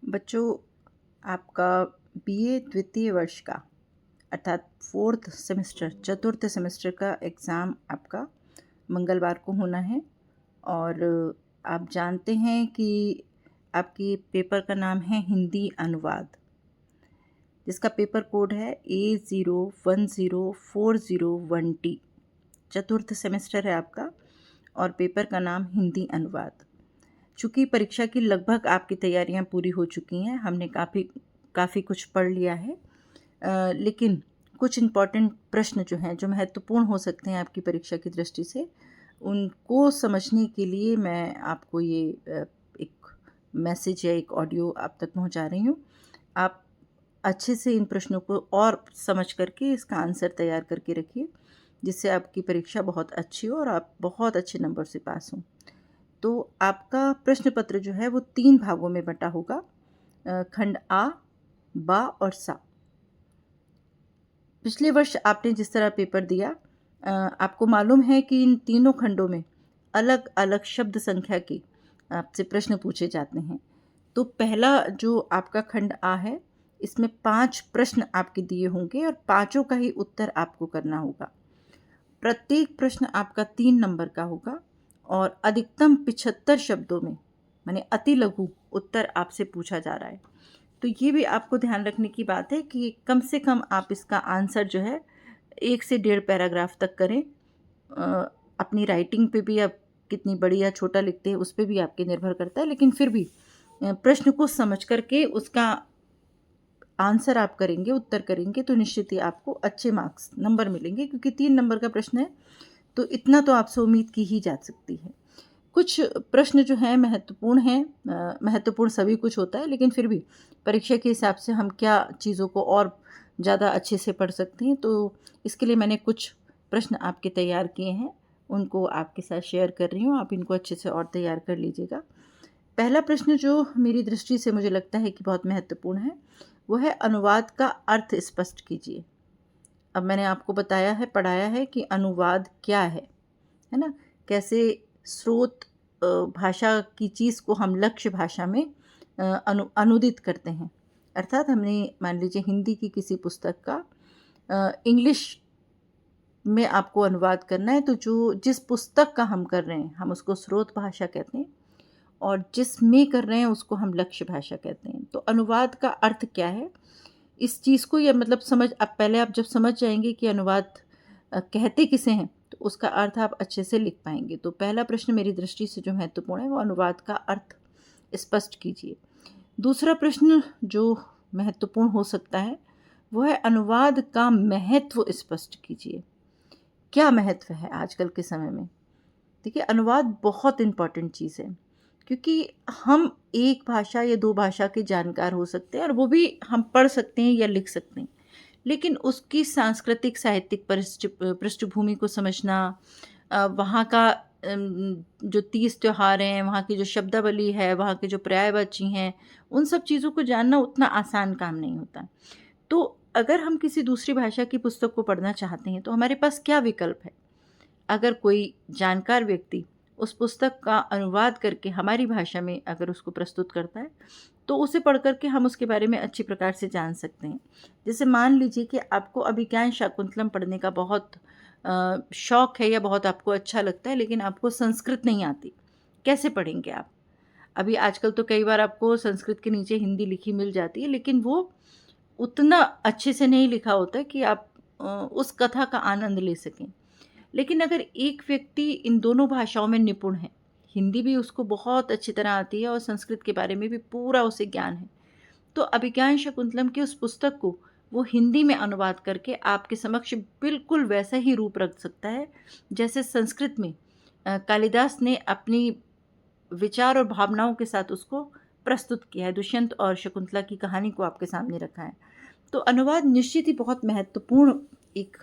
बच्चों, आपका बीए द्वितीय वर्ष का अर्थात फोर्थ सेमेस्टर चतुर्थ सेमेस्टर का एग्ज़ाम आपका मंगलवार को होना है। और आप जानते हैं कि आपकी पेपर का नाम है हिंदी अनुवाद, जिसका पेपर कोड है A010401T। चतुर्थ सेमेस्टर है आपका और पेपर का नाम हिंदी अनुवाद। चूँकि परीक्षा की लगभग आपकी तैयारियां पूरी हो चुकी हैं, हमने काफ़ी कुछ पढ़ लिया है, लेकिन कुछ इम्पॉर्टेंट प्रश्न जो हैं, जो महत्वपूर्ण हो सकते हैं आपकी परीक्षा की दृष्टि से, उनको समझने के लिए मैं आपको ये एक मैसेज या एक ऑडियो आप तक पहुंचा रही हूँ। आप अच्छे से इन प्रश्नों को और समझ करके इसका आंसर तैयार करके रखिए, जिससे आपकी परीक्षा बहुत अच्छी हो और आप बहुत अच्छे नंबर से पास हों। तो आपका प्रश्न पत्र जो है वो 3 भागों में बँटा होगा, खंड आ, बा और सा। पिछले वर्ष आपने जिस तरह पेपर दिया, आपको मालूम है कि इन तीनों खंडों में अलग अलग शब्द संख्या के आपसे प्रश्न पूछे जाते हैं। तो पहला जो आपका खंड आ है, इसमें 5 प्रश्न आपके दिए होंगे और पाँचों का ही उत्तर आपको करना होगा। प्रत्येक प्रश्न आपका 3 नंबर का होगा और अधिकतम 75 शब्दों में, माने अति लघु उत्तर आपसे पूछा जा रहा है। तो ये भी आपको ध्यान रखने की बात है कि कम से कम आप इसका आंसर जो है 1 से 1.5 पैराग्राफ तक करें। अपनी राइटिंग पे भी आप कितनी बड़ी या छोटा लिखते हैं उस पे भी आपके निर्भर करता है, लेकिन फिर भी प्रश्न को समझ करके उसका आंसर आप करेंगे, उत्तर करेंगे, तो निश्चित ही आपको अच्छे मार्क्स नंबर मिलेंगे, क्योंकि 3 नंबर का प्रश्न है तो इतना तो आपसे उम्मीद की ही जा सकती है। कुछ प्रश्न जो हैं महत्वपूर्ण हैं, महत्वपूर्ण सभी कुछ होता है, लेकिन फिर भी परीक्षा के हिसाब से हम क्या चीज़ों को और ज़्यादा अच्छे से पढ़ सकते हैं, तो इसके लिए मैंने कुछ प्रश्न आपके तैयार किए हैं, उनको आपके साथ शेयर कर रही हूँ। आप इनको अच्छे से और तैयार कर लीजिएगा। पहला प्रश्न जो मेरी दृष्टि से मुझे लगता है कि बहुत महत्वपूर्ण है, वो है अनुवाद का अर्थ स्पष्ट कीजिए। अब मैंने आपको बताया है, पढ़ाया है कि अनुवाद क्या है ना? कैसे स्रोत भाषा की चीज़ को हम लक्ष्य भाषा में अनुदित करते हैं। अर्थात हमने मान लीजिए हिंदी की किसी पुस्तक का इंग्लिश में आपको अनुवाद करना है, तो जिस पुस्तक का हम कर रहे हैं, हम उसको स्रोत भाषा कहते हैं, और जिसमें कर रहे हैं उसको हम लक्ष्य भाषा कहते हैं। तो अनुवाद का अर्थ क्या है, इस चीज़ को, या मतलब पहले आप जब समझ जाएंगे कि अनुवाद कहते किसे हैं, तो उसका अर्थ आप अच्छे से लिख पाएंगे। तो पहला प्रश्न मेरी दृष्टि से जो महत्वपूर्ण है वो अनुवाद का अर्थ स्पष्ट कीजिए। दूसरा प्रश्न जो महत्वपूर्ण हो सकता है वो है अनुवाद का महत्व स्पष्ट कीजिए। क्या महत्व है आजकल के समय में? देखिए, अनुवाद बहुत इम्पॉर्टेंट चीज़ है, क्योंकि हम एक भाषा या 2 भाषा के जानकार हो सकते हैं और वो भी हम पढ़ सकते हैं या लिख सकते हैं, लेकिन उसकी सांस्कृतिक साहित्यिक पृष्ठभूमि को समझना, वहाँ का जो तीज त्योहार हैं, वहाँ की जो शब्दावली है, वहाँ के जो पर्यायवाची हैं, उन सब चीज़ों को जानना उतना आसान काम नहीं होता। तो अगर हम किसी दूसरी भाषा की पुस्तक को पढ़ना चाहते हैं, तो हमारे पास क्या विकल्प है? अगर कोई जानकार व्यक्ति उस पुस्तक का अनुवाद करके हमारी भाषा में अगर उसको प्रस्तुत करता है, तो उसे पढ़ कर के हम उसके बारे में अच्छी प्रकार से जान सकते हैं। जैसे मान लीजिए कि आपको अभिज्ञान शाकुंतलम पढ़ने का बहुत शौक़ है या बहुत आपको अच्छा लगता है, लेकिन आपको संस्कृत नहीं आती, कैसे पढ़ेंगे आप? अभी आजकल तो कई बार आपको संस्कृत के नीचे हिंदी लिखी मिल जाती है, लेकिन वो उतना अच्छे से नहीं लिखा होता कि आप उस कथा का आनंद ले सकें। लेकिन अगर एक व्यक्ति इन दोनों भाषाओं में निपुण है, हिंदी भी उसको बहुत अच्छी तरह आती है और संस्कृत के बारे में भी पूरा उसे ज्ञान है, तो अभिज्ञान शाकुंतलम की उस पुस्तक को वो हिंदी में अनुवाद करके आपके समक्ष बिल्कुल वैसा ही रूप रख सकता है जैसे संस्कृत में कालिदास ने अपनी विचार और भावनाओं के साथ उसको प्रस्तुत किया है। दुष्यंत और शकुंतला की कहानी को आपके सामने रखा है। तो अनुवाद निश्चित ही बहुत महत्वपूर्ण एक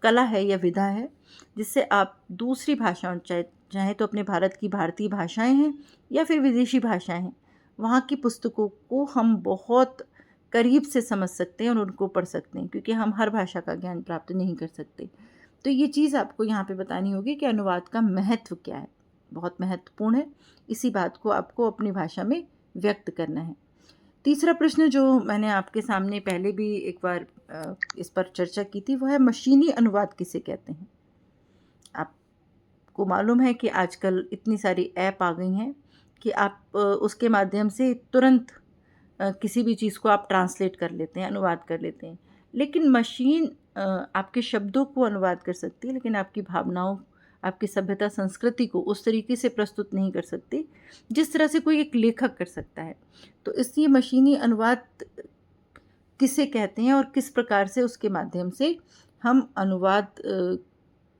कला है या विधा है, जिससे आप दूसरी भाषाओं, चाहे तो अपने भारत की भारतीय भाषाएं हैं या फिर विदेशी भाषाएं हैं, वहाँ की पुस्तकों को हम बहुत करीब से समझ सकते हैं और उनको पढ़ सकते हैं, क्योंकि हम हर भाषा का ज्ञान प्राप्त नहीं कर सकते। तो ये चीज़ आपको यहाँ पे बतानी होगी कि अनुवाद का महत्व क्या है, बहुत महत्वपूर्ण है। इसी बात को आपको अपनी भाषा में व्यक्त करना है। तीसरा प्रश्न जो मैंने आपके सामने पहले भी एक बार इस पर चर्चा की थी, वो है मशीनी अनुवाद किसे कहते हैं। आपको मालूम है कि आजकल इतनी सारी ऐप आ गई हैं कि आप उसके माध्यम से तुरंत किसी भी चीज़ को आप ट्रांसलेट कर लेते हैं, अनुवाद कर लेते हैं। लेकिन मशीन आपके शब्दों को अनुवाद कर सकती है, लेकिन आपकी भावनाओं, आपकी सभ्यता, संस्कृति को उस तरीके से प्रस्तुत नहीं कर सकती जिस तरह से कोई एक लेखक कर सकता है। तो इसलिए मशीनी अनुवाद किसे कहते हैं और किस प्रकार से उसके माध्यम से हम अनुवाद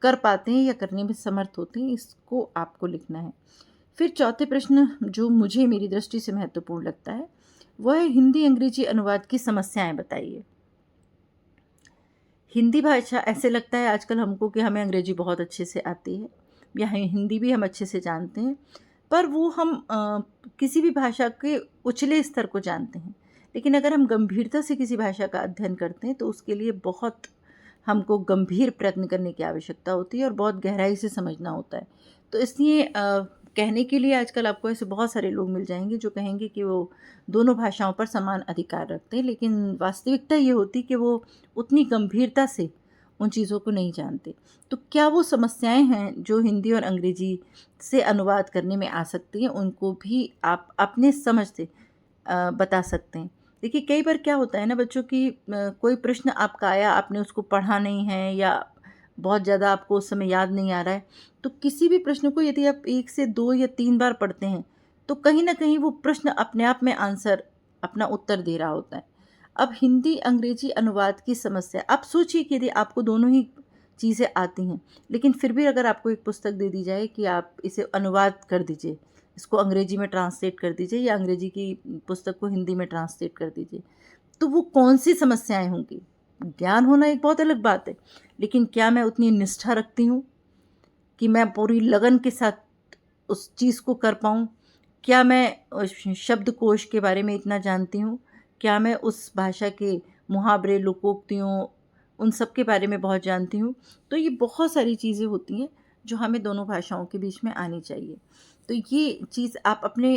कर पाते हैं या करने में समर्थ होते हैं, इसको आपको लिखना है। फिर चौथे प्रश्न जो मुझे मेरी दृष्टि से महत्वपूर्ण लगता है, वह है हिंदी अंग्रेजी अनुवाद की समस्याएं बताइए। हिंदी भाषा, ऐसे लगता है आजकल हमको कि हमें अंग्रेजी बहुत अच्छे से आती है या हिंदी भी हम अच्छे से जानते हैं, पर वो हम किसी भी भाषा के उछले स्तर को जानते हैं। लेकिन अगर हम गंभीरता से किसी भाषा का अध्ययन करते हैं तो उसके लिए बहुत हमको गंभीर प्रयत्न करने की आवश्यकता होती है और बहुत गहराई से समझना होता है। तो इसलिए कहने के लिए आजकल आपको ऐसे बहुत सारे लोग मिल जाएंगे जो कहेंगे कि वो दोनों भाषाओं पर समान अधिकार रखते हैं, लेकिन वास्तविकता ये होती कि वो उतनी गंभीरता से उन चीज़ों को नहीं जानते। तो क्या वो समस्याएं हैं जो हिंदी और अंग्रेजी से अनुवाद करने में आ सकती हैं, उनको भी आप अपने समझ से बता सकते हैं। देखिए, कई बार क्या होता है ना बच्चों की, कोई प्रश्न आपका आया, आपने उसको पढ़ा नहीं है या बहुत ज़्यादा आपको उस समय याद नहीं आ रहा है, तो किसी भी प्रश्न को यदि आप 1 से 2 या 3 बार पढ़ते हैं तो कहीं ना कहीं वो प्रश्न अपने आप में आंसर, अपना उत्तर दे रहा होता है। अब हिंदी अंग्रेजी अनुवाद की समस्या, आप सोचिए कि यदि आपको दोनों ही चीज़ें आती हैं, लेकिन फिर भी अगर आपको एक पुस्तक दे दी जाए कि आप इसे अनुवाद कर दीजिए, इसको अंग्रेजी में ट्रांसलेट कर दीजिए या अंग्रेजी की पुस्तक को हिंदी में ट्रांसलेट कर दीजिए, तो वो कौन सी समस्याएं होंगी। ज्ञान होना एक बहुत अलग बात है, लेकिन क्या मैं उतनी निष्ठा रखती हूँ कि मैं पूरी लगन के साथ उस चीज़ को कर पाऊँ? क्या मैं शब्दकोश के बारे में इतना जानती हूँ? क्या मैं उस भाषा के मुहावरे, लोकोक्तियों, उन सब के बारे में बहुत जानती हूँ? तो ये बहुत सारी चीज़ें होती हैं जो हमें दोनों भाषाओं के बीच में आनी चाहिए। तो ये चीज़ आप अपने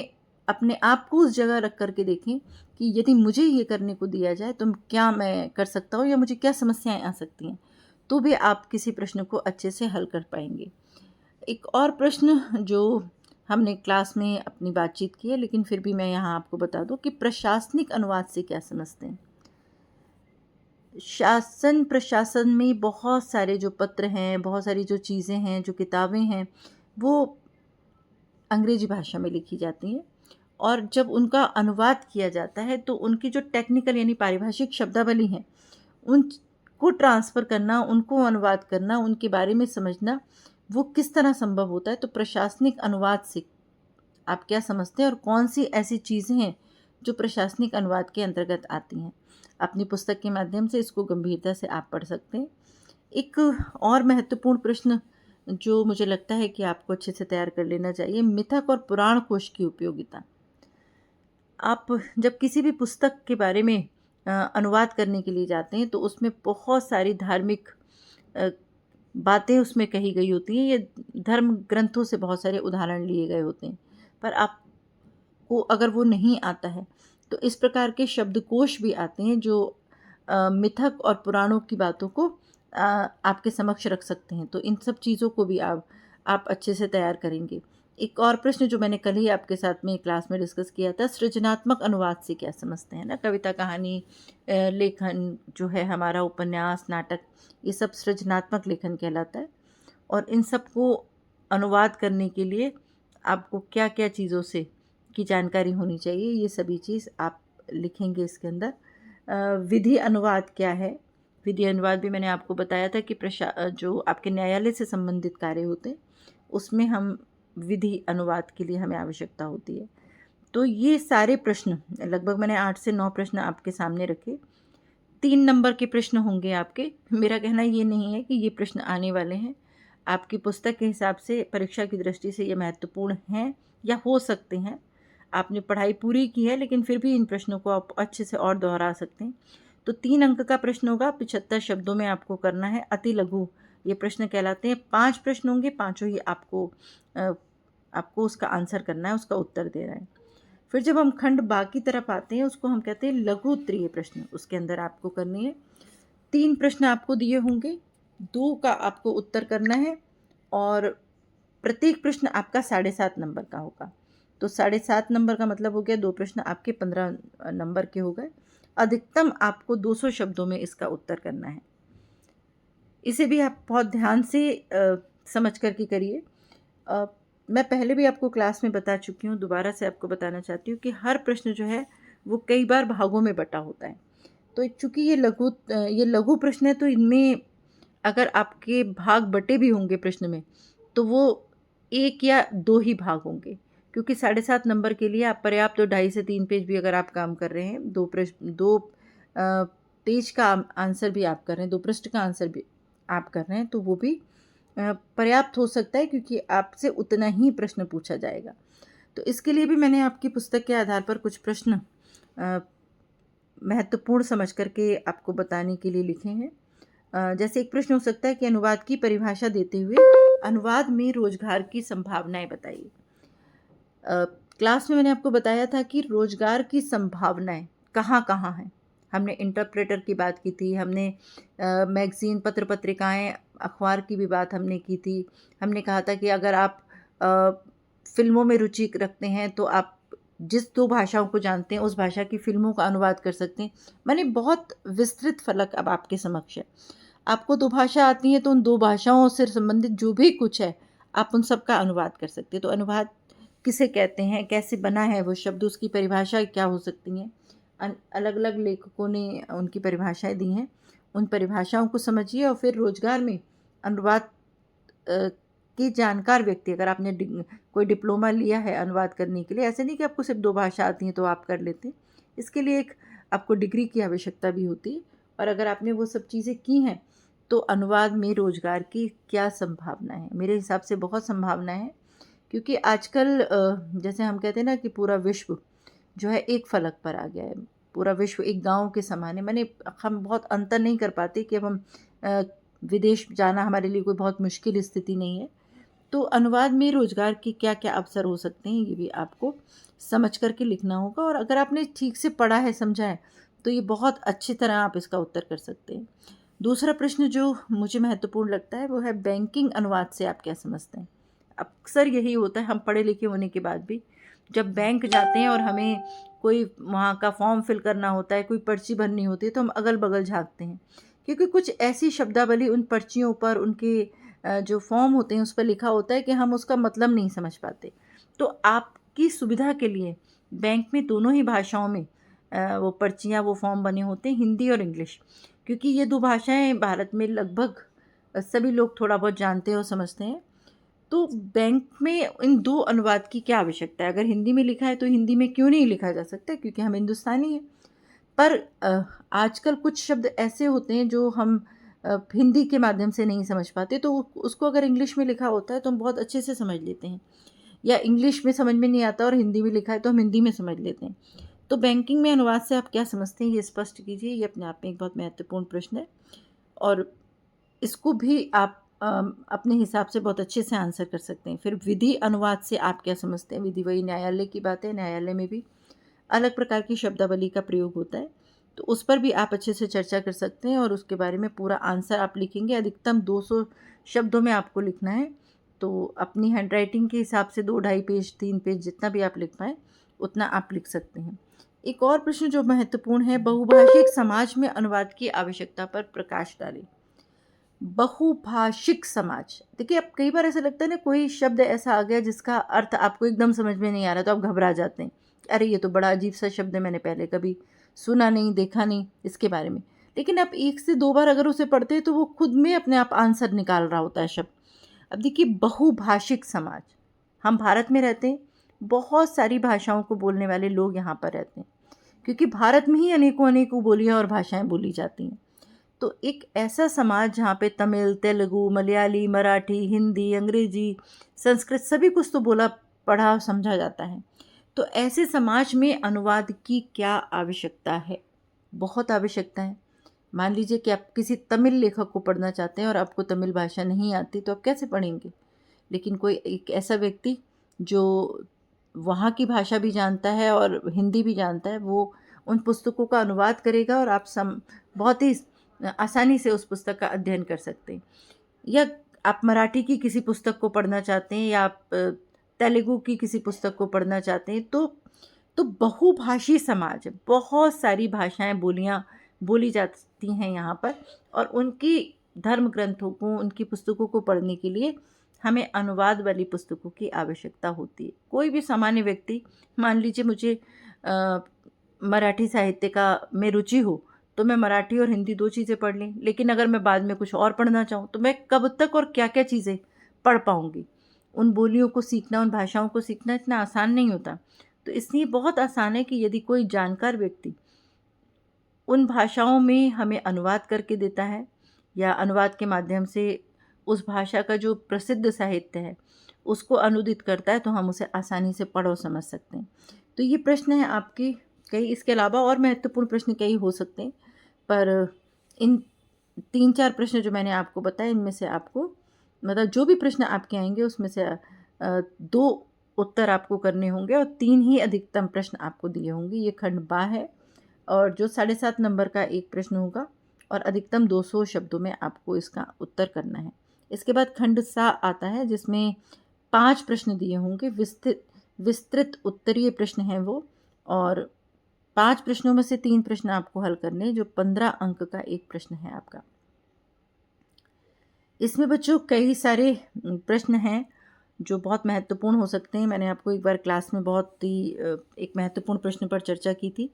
अपने आप को उस जगह रख कर के देखें कि यदि मुझे ये करने को दिया जाए तो क्या मैं कर सकता हूँ या मुझे क्या समस्याएं आ सकती हैं, तो भी आप किसी प्रश्न को अच्छे से हल कर पाएंगे। एक और प्रश्न जो हमने क्लास में अपनी बातचीत की है, लेकिन फिर भी मैं यहाँ आपको बता दूँ कि प्रशासनिक अनुवाद से क्या समझते हैं। शासन प्रशासन में बहुत सारे जो पत्र हैं, बहुत सारी जो चीज़ें हैं, जो किताबें हैं, वो अंग्रेजी भाषा में लिखी जाती हैं और जब उनका अनुवाद किया जाता है तो उनकी जो टेक्निकल यानी पारिभाषिक शब्दावली हैं, उनको ट्रांसफ़र करना, उनको अनुवाद करना, उनके बारे में समझना, वो किस तरह संभव होता है। तो प्रशासनिक अनुवाद से आप क्या समझते हैं और कौन सी ऐसी चीज़ें हैं जो प्रशासनिक अनुवाद के अंतर्गत आती हैं। अपनी पुस्तक के माध्यम से इसको गंभीरता से आप पढ़ सकते हैं। एक और महत्वपूर्ण प्रश्न जो मुझे लगता है कि आपको अच्छे से तैयार कर लेना चाहिए, मिथक और पुराण कोश की उपयोगिता। आप जब किसी भी पुस्तक के बारे में अनुवाद करने के लिए जाते हैं तो उसमें बहुत सारी धार्मिक बातें उसमें कही गई होती हैं, ये धर्म ग्रंथों से बहुत सारे उदाहरण लिए गए होते हैं। पर आपको अगर वो नहीं आता है तो इस प्रकार के शब्दकोश भी आते हैं जो मिथक और पुराणों की बातों को आपके समक्ष रख सकते हैं। तो इन सब चीज़ों को भी आप अच्छे से तैयार करेंगे। एक और प्रश्न जो मैंने कल ही आपके साथ में क्लास में डिस्कस किया था, सृजनात्मक अनुवाद से क्या समझते हैं ना। कविता, कहानी, लेखन जो है हमारा, उपन्यास, नाटक, ये सब सृजनात्मक लेखन कहलाता है। और इन सब को अनुवाद करने के लिए आपको क्या क्या चीज़ों से की जानकारी होनी चाहिए, ये सभी चीज़ आप लिखेंगे इसके अंदर। विधि अनुवाद क्या है। विधि अनुवाद भी मैंने आपको बताया था कि जो आपके न्यायालय से संबंधित कार्य होते हैं उसमें हम विधि अनुवाद के लिए हमें आवश्यकता होती है। तो ये सारे प्रश्न, लगभग मैंने 8 से 9 प्रश्न आपके सामने रखे। 3 नंबर के प्रश्न होंगे आपके। मेरा कहना ये नहीं है कि ये प्रश्न आने वाले हैं। आपकी पुस्तक के हिसाब से, परीक्षा की दृष्टि से ये महत्वपूर्ण हैं या हो सकते हैं। आपने पढ़ाई पूरी की है लेकिन फिर भी इन प्रश्नों को आप अच्छे से और दोहरा सकते हैं। तो 3 अंक का प्रश्न होगा, 75 शब्दों में आपको करना है। अति लघु ये प्रश्न कहलाते हैं। 5 प्रश्न होंगे, पाँचों ही आपको उसका आंसर करना है, उसका उत्तर देना है। फिर जब हम खंड बा की तरफ आते हैं उसको हम कहते हैं लघु उत्तरीय प्रश्न। उसके अंदर आपको करने हैं 3 प्रश्न आपको दिए होंगे, 2 का आपको उत्तर करना है और प्रत्येक प्रश्न आपका 7.5 नंबर का होगा। तो 7.5 नंबर का मतलब हो गया 2 प्रश्न आपके 15 नंबर के हो गए। अधिकतम आपको 200 शब्दों में इसका उत्तर करना है। इसे भी आप बहुत ध्यान से समझ कर के करिए। मैं पहले भी आपको क्लास में बता चुकी हूँ, दोबारा से आपको बताना चाहती हूँ कि हर प्रश्न जो है वो कई बार भागों में बटा होता है। तो चूँकि ये लघु प्रश्न है, तो इनमें अगर आपके भाग बटे भी होंगे प्रश्न में, तो वो 1 या 2 ही भाग होंगे, क्योंकि 7.5 नंबर के लिए आप पर्याप्त तो 2.5 से 3 पेज भी अगर आप काम कर रहे हैं, 2 पेज का आंसर भी आप कर रहे हैं, 2 पृष्ठ का आंसर भी आप कर रहे हैं, तो वो भी पर्याप्त हो सकता है, क्योंकि आपसे उतना ही प्रश्न पूछा जाएगा। तो इसके लिए भी मैंने आपकी पुस्तक के आधार पर कुछ प्रश्न महत्वपूर्ण समझ करके आपको बताने के लिए लिखे हैं। जैसे एक प्रश्न हो सकता है कि अनुवाद की परिभाषा देते हुए अनुवाद में रोजगार की संभावनाएं बताइए। क्लास में मैंने आपको बताया था कि रोजगार की संभावनाएं कहाँ कहाँ हैं। हमने इंटरप्रेटर की बात की थी, हमने मैगज़ीन, पत्र पत्रिकाएं, अखबार की भी बात हमने की थी। हमने कहा था कि अगर आप फिल्मों में रुचि रखते हैं तो आप जिस 2 भाषाओं को जानते हैं उस भाषा की फिल्मों का अनुवाद कर सकते हैं। मैंने बहुत विस्तृत फलक अब आपके समक्ष है। आपको 2 भाषा आती हैं तो उन 2 भाषाओं से संबंधित जो भी कुछ है आप उन सब का अनुवाद कर सकते हैं। तो अनुवाद किसे कहते हैं, कैसे बना है वो शब्द, उसकी परिभाषा क्या हो सकती हैं, अलग अलग लेखकों ने उनकी परिभाषाएं दी हैं। उन परिभाषाओं को समझिए और फिर रोजगार में अनुवाद की जानकार व्यक्ति, अगर आपने कोई डिप्लोमा लिया है अनुवाद करने के लिए, ऐसे नहीं कि आपको सिर्फ 2 भाषा आती हैं तो आप कर लेते हैं, इसके लिए एक आपको डिग्री की आवश्यकता भी होती है। और अगर आपने वो सब चीज़ें की हैं तो अनुवाद में रोजगार की क्या संभावना है? मेरे हिसाब से बहुत संभावना है, क्योंकि आजकल जैसे हम कहते हैं ना कि पूरा विश्व जो है एक फलक पर आ गया है, पूरा विश्व एक गांव के समान है। हम बहुत अंतर नहीं कर पाते कि अब हम विदेश जाना हमारे लिए कोई बहुत मुश्किल स्थिति नहीं है। तो अनुवाद में रोजगार के क्या क्या अवसर हो सकते हैं ये भी आपको समझ करके लिखना होगा। और अगर आपने ठीक से पढ़ा है, समझा है, तो ये बहुत अच्छी तरह आप इसका उत्तर कर सकते हैं। दूसरा प्रश्न जो मुझे महत्वपूर्ण लगता है वो है बैंकिंग अनुवाद से आप क्या समझते हैं। अक्सर यही होता है, हम पढ़े लिखे होने के बाद भी जब बैंक जाते हैं और हमें कोई वहाँ का फॉर्म फिल करना होता है, कोई पर्ची भरनी होती है, तो हम अगल बगल झाँकते हैं, क्योंकि कुछ ऐसी शब्दावली उन पर्चियों पर, उनके जो फॉर्म होते हैं उस पर लिखा होता है कि हम उसका मतलब नहीं समझ पाते। तो आपकी सुविधा के लिए बैंक में दोनों ही भाषाओं में वो पर्चियाँ, वो फॉर्म बने होते हैं, हिंदी और इंग्लिश, क्योंकि ये 2 भाषाएं भारत में लगभग सभी लोग थोड़ा बहुत जानते हैं और समझते हैं। तो बैंक में इन 2 अनुवाद की क्या आवश्यकता है? अगर हिंदी में लिखा है तो हिंदी में क्यों नहीं लिखा जा सकता, क्योंकि हम हिंदुस्तानी हैं। पर आजकल कुछ शब्द ऐसे होते हैं जो हम हिंदी के माध्यम से नहीं समझ पाते, तो उसको अगर इंग्लिश में लिखा होता है तो हम बहुत अच्छे से समझ लेते हैं, या इंग्लिश में समझ में नहीं आता और हिंदी में लिखा है तो हम हिंदी में समझ लेते हैं। तो बैंकिंग में अनुवाद से आप क्या समझते हैं ये स्पष्ट कीजिए। ये अपने आप में एक बहुत महत्वपूर्ण प्रश्न है और इसको भी आप अपने हिसाब से बहुत अच्छे से आंसर कर सकते हैं। फिर विधि अनुवाद से आप क्या समझते हैं। विधि वही न्यायालय की बात है, न्यायालय में भी अलग प्रकार की शब्दावली का प्रयोग होता है, तो उस पर भी आप अच्छे से चर्चा कर सकते हैं और उसके बारे में पूरा आंसर आप लिखेंगे। अधिकतम 200 शब्दों में आपको लिखना है, तो अपनी हैंडराइटिंग के हिसाब से 2-2.5 पेज, 3 पेज, जितना भी आप लिख पाएँ उतना आप लिख सकते हैं। एक और प्रश्न जो महत्वपूर्ण है, बहुभाषिक समाज में अनुवाद की आवश्यकता पर प्रकाश डालें। बहुभाषिक समाज, देखिए अब कई बार ऐसा लगता है ना, कोई शब्द ऐसा आ गया जिसका अर्थ आपको एकदम समझ में नहीं आ रहा, तो आप घबरा जाते हैं, अरे ये तो बड़ा अजीब सा शब्द है, मैंने पहले कभी सुना नहीं, देखा नहीं इसके बारे में। लेकिन आप 1 से 2 बार अगर उसे पढ़ते हैं तो वो खुद में अपने आप आंसर निकाल रहा होता है शब्द। अब देखिए बहुभाषिक समाज, हम भारत में रहते हैं, बहुत सारी भाषाओं को बोलने वाले लोग यहाँ पर रहते हैं, क्योंकि भारत में ही अनेकों अनेकों बोलियाँ और भाषाएं बोली जाती हैं। तो एक ऐसा समाज जहाँ पे तमिल, तेलुगु, मलयाली, मराठी, हिंदी, अंग्रेजी, संस्कृत सभी कुछ तो बोला पढ़ा समझा जाता है। तो ऐसे समाज में अनुवाद की क्या आवश्यकता है? बहुत आवश्यकता है। मान लीजिए कि आप किसी तमिल लेखक को पढ़ना चाहते हैं और आपको तमिल भाषा नहीं आती, तो आप कैसे पढ़ेंगे? लेकिन कोई एक ऐसा व्यक्ति जो वहाँ की भाषा भी जानता है और हिंदी भी जानता है, वो उन पुस्तकों का अनुवाद करेगा और आप बहुत ही आसानी से उस पुस्तक का अध्ययन कर सकते हैं। या आप मराठी की किसी पुस्तक को पढ़ना चाहते हैं या आप तेलुगु की किसी पुस्तक को पढ़ना चाहते हैं, तो बहुभाषी समाज है, बहुत सारी भाषाएं बोलियां बोली जाती हैं यहाँ पर, और उनकी धर्म ग्रंथों को, उनकी पुस्तकों को पढ़ने के लिए हमें अनुवाद वाली पुस्तकों की आवश्यकता होती है। कोई भी सामान्य व्यक्ति, मान लीजिए मुझे मराठी साहित्य का में रुचि हो, तो मैं मराठी और हिंदी 2 चीज़ें पढ़ लें, लेकिन अगर मैं बाद में कुछ और पढ़ना चाहूँ तो मैं कब तक और क्या क्या चीज़ें पढ़ पाऊँगी। उन बोलियों को सीखना, उन भाषाओं को सीखना इतना आसान नहीं होता। तो इसलिए बहुत आसान है कि यदि कोई जानकार व्यक्ति उन भाषाओं में हमें अनुवाद करके देता है या अनुवाद के माध्यम से उस भाषा का जो प्रसिद्ध साहित्य है उसको अनुदित करता है, तो हम उसे आसानी से पढ़ और समझ सकते हैं। तो ये प्रश्न है आपके कई, इसके अलावा और महत्वपूर्ण प्रश्न कई हो सकते हैं, पर इन 3-4 प्रश्न जो मैंने आपको बताए, इनमें से आपको मतलब जो भी प्रश्न आपके आएंगे उसमें से 2 उत्तर आपको करने होंगे और 3 ही अधिकतम प्रश्न आपको दिए होंगे। ये खंड बा है और जो 7.5 नंबर का एक प्रश्न होगा और अधिकतम 200 शब्दों में आपको इसका उत्तर करना है। इसके बाद खंड सा आता है जिसमें 5 प्रश्न दिए होंगे, विस्तृत उत्तरीय प्रश्न हैं वो, और 5 प्रश्नों में से 3 प्रश्न आपको हल करने, जो 15 अंक का एक प्रश्न है आपका। इसमें बच्चों कई सारे प्रश्न हैं जो बहुत महत्वपूर्ण हो सकते हैं। मैंने आपको एक बार क्लास में बहुत ही एक महत्वपूर्ण प्रश्न पर चर्चा की थी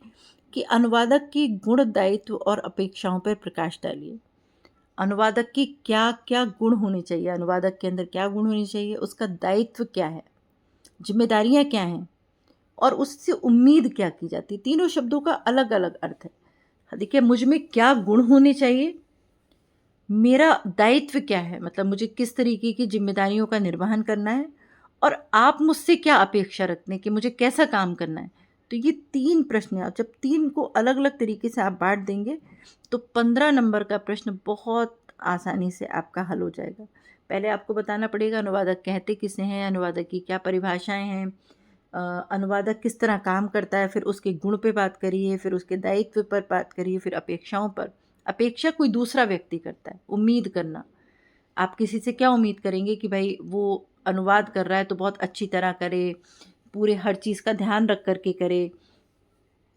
कि अनुवादक की गुण, दायित्व और अपेक्षाओं पर प्रकाश डालिए। अनुवादक की क्या क्या गुण होने चाहिए, अनुवादक के अंदर क्या गुण होने चाहिए, उसका दायित्व क्या है, जिम्मेदारियां क्या हैं और उससे उम्मीद क्या की जाती है। तीनों शब्दों का अलग अलग अर्थ है। देखिए, मुझ में क्या गुण होने चाहिए, मेरा दायित्व क्या है, मतलब मुझे किस तरीके की जिम्मेदारियों का निर्वहन करना है, और आप मुझसे क्या अपेक्षा रखते हैं कि मुझे कैसा काम करना है। तो ये 3 प्रश्न हैं, और जब 3 को अलग अलग तरीके से आप बांट देंगे तो 15 नंबर का प्रश्न बहुत आसानी से आपका हल हो जाएगा। पहले आपको बताना पड़ेगा अनुवादक कहते किसे हैं, अनुवादक की क्या परिभाषाएं हैं, अनुवादक किस तरह काम करता है, फिर उसके गुण पे बात करिए, फिर उसके दायित्व पर बात करिए, फिर अपेक्षाओं पर। अपेक्षा कोई दूसरा व्यक्ति करता है, उम्मीद करना। आप किसी से क्या उम्मीद करेंगे कि भाई वो अनुवाद कर रहा है तो बहुत अच्छी तरह करे, पूरे हर चीज़ का ध्यान रख करके करे,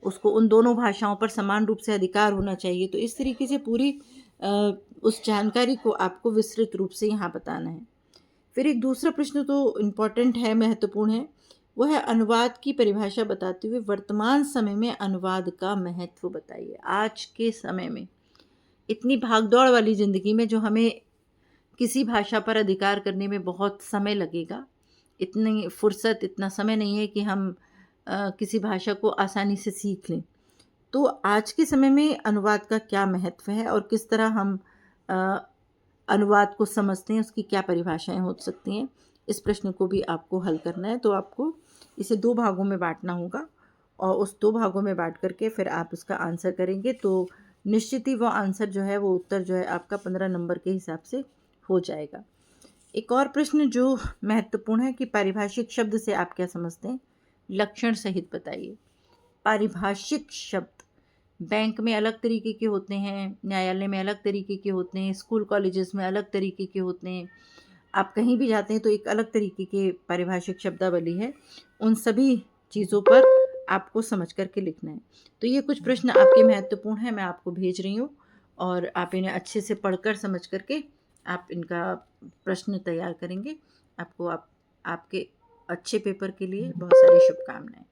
उसको उन दोनों भाषाओं पर समान रूप से अधिकार होना चाहिए। तो इस तरीके से पूरी उस जानकारी को आपको विस्तृत रूप से यहाँ बताना है। फिर एक दूसरा प्रश्न तो इम्पॉर्टेंट है, महत्वपूर्ण है, वह है अनुवाद की परिभाषा बताते हुए वर्तमान समय में अनुवाद का महत्व बताइए। आज के समय में, इतनी भागदौड़ वाली ज़िंदगी में, जो हमें किसी भाषा पर अधिकार करने में बहुत समय लगेगा, इतनी फुर्सत, इतना समय नहीं है कि हम किसी भाषा को आसानी से सीख लें। तो आज के समय में अनुवाद का क्या महत्व है और किस तरह हम अनुवाद को समझते हैं, उसकी क्या परिभाषाएं हो सकती हैं, इस प्रश्न को भी आपको हल करना है। तो आपको इसे 2 भागों में बांटना होगा और उस 2 भागों में बांट करके फिर आप उसका आंसर करेंगे, तो निश्चित ही वो आंसर जो है, वो उत्तर जो है आपका 15 नंबर के हिसाब से हो जाएगा। एक और प्रश्न जो महत्वपूर्ण है कि पारिभाषिक शब्द से आप क्या समझते हैं, लक्षण सहित बताइए। पारिभाषिक शब्द बैंक में अलग तरीके के होते हैं, न्यायालय में अलग तरीके के होते हैं, स्कूल कॉलेजेस में अलग तरीके के होते हैं, आप कहीं भी जाते हैं तो एक अलग तरीके के पारिभाषिक शब्दावली है। उन सभी चीज़ों पर आपको समझ करके लिखना है। तो ये कुछ प्रश्न आपके महत्वपूर्ण हैं, मैं आपको भेज रही हूँ, और आप इन्हें अच्छे से पढ़कर समझ करके आप इनका प्रश्न तैयार करेंगे। आपको आपके अच्छे पेपर के लिए बहुत सारी शुभकामनाएं।